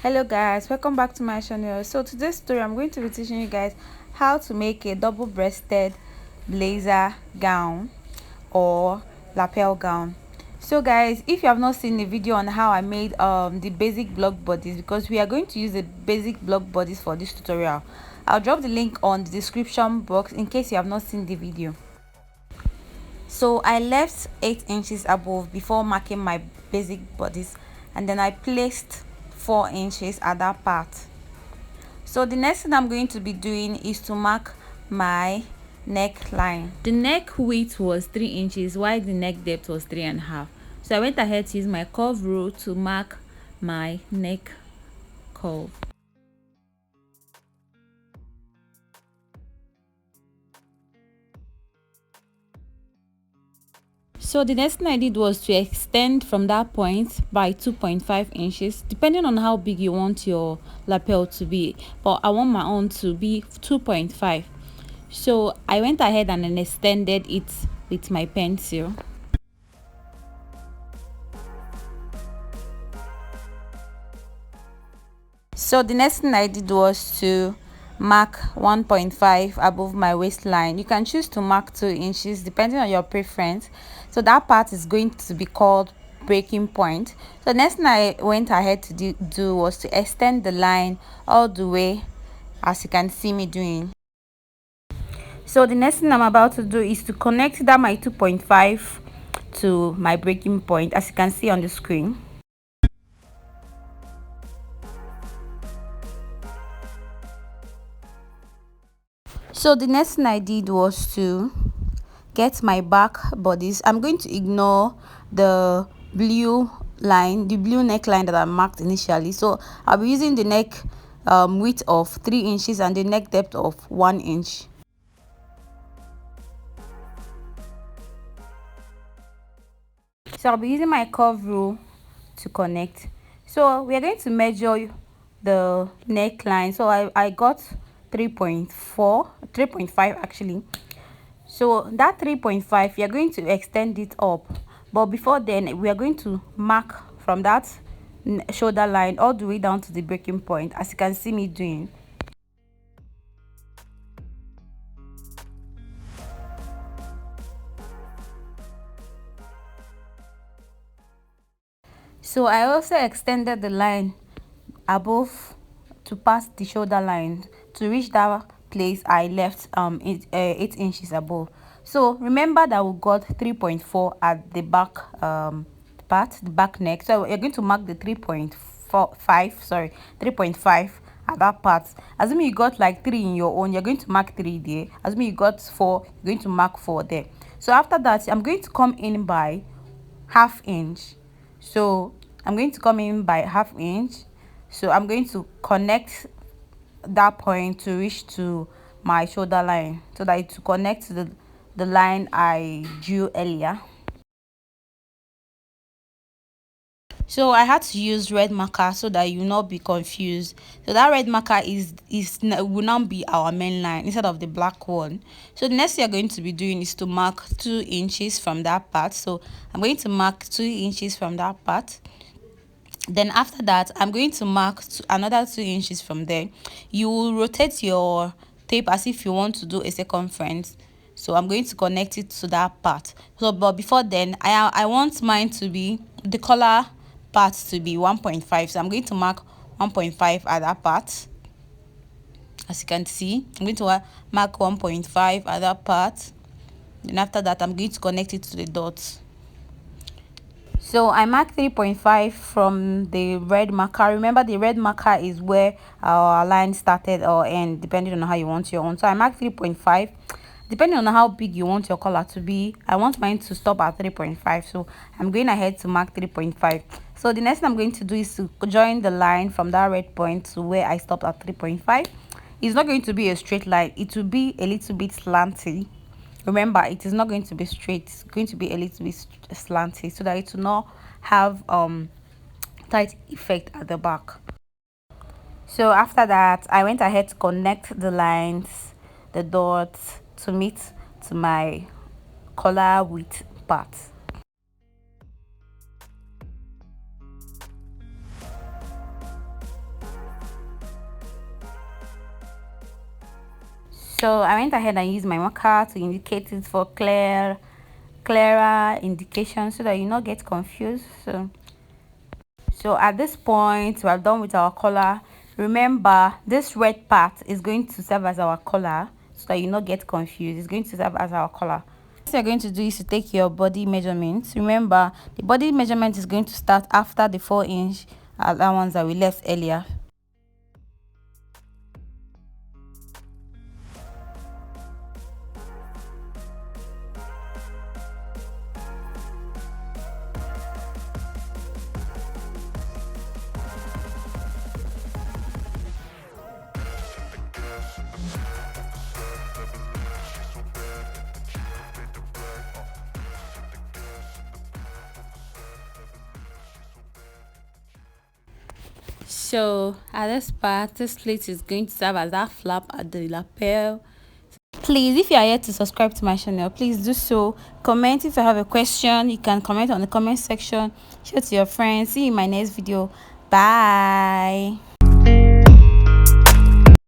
Hello guys, welcome back to my channel. So today's story I'm going to be teaching you guys how to make a double-breasted blazer gown or lapel gown. So guys, if you have not seen the video on how I made the basic block bodice, because we are going to use the basic block bodice for this tutorial, I'll drop the link on the description box in case you have not seen the video. So I left 8 inches above before marking my basic bodice, and then I placed 4 inches at that part. So the next thing I'm going to be doing is to mark my neckline. The neck width was 3 inches while the neck depth was 3.5. So I went ahead to use my curve rule to mark my neck curve. So the next thing I did was to extend from that point by 2.5 inches, depending on how big you want your lapel to be, but I want my own to be 2.5. So I went ahead and then extended it with my pencil. So the next thing I did was to mark 1.5 above my waistline. You can choose to mark 2 inches depending on your preference. So that part is going to be called breaking point. So the next thing I went ahead to do was to extend the line all the way, as you can see me doing. So the next thing I'm about to do is to connect that my 2.5 to my breaking point, as you can see on the screen. So the next thing I did was to get my back bodice. I'm going to ignore the blue line, the blue neckline that I marked initially. So I'll be using the neck width of 3 inches and the neck depth of 1 inch. So I'll be using my curve rule to connect. So we are going to measure the neckline. So I got 3.5 actually. So that 3.5, you're going to extend it up, but before then we are going to mark from that shoulder line all the way down to the breaking point, as you can see me doing. So I also extended the line above to pass the shoulder line to reach that place I left 8 inches above. So remember that we got 3.4 at the back part, the back neck. So you're going to mark the 3.5 at that part. Assuming you got like 3 in your own, you're going to mark 3 there. Assuming you got 4, you're going to mark 4 there. So after that, I'm going to come in by ½ inch. So I'm going to come in by ½ inch. So I'm going to connect that point to reach to my shoulder line, so that it to connect to the line I drew earlier. So I had to use red marker so that you will not be confused. So that red marker will now be our main line instead of the black one. So the next thing you're going to be doing is to mark 2 inches from that part. So I'm going to mark 2 inches from that part. Then after that, I'm going to mark another 2 inches from there. You will rotate your tape as if you want to do a circumference. So I'm going to connect it to that part. So but before then, I want mine to be the collar part to be 1.5. So I'm going to mark 1.5 at that part. As you can see, I'm going to mark 1.5 at that part. Then after that, I'm going to connect it to the dots. So I marked 3.5 from the red marker. Remember, the red marker is where our line started or end, depending on how you want your own. So I marked 3.5. Depending on how big you want your collar to be, I want mine to stop at 3.5. So I'm going ahead to mark 3.5. So the next thing I'm going to do is to join the line from that red point to where I stopped at 3.5. It's not going to be a straight line. It will be a little bit slanty. Remember, it is not going to be straight. It's going to be a little bit slanty so that it will not have tight effect at the back. So after that, I went ahead to connect the lines, the dots, to meet to my collar width part. So I went ahead and used my marker to indicate it for clearer indication so that you not get confused. So at this point we are done with our color. Remember, this red part is going to serve as our color so that you not get confused. It's going to serve as our color. What you're going to do is to take your body measurements. Remember, the body measurement is going to start after the 4-inch allowance that we left earlier. So at this part, this plate is going to serve as that flap at the lapel. Please, if you are yet to subscribe to my channel, please do so. Comment if you have a question. You can comment on the comment section. Share to your friends. See you in my next video. Bye.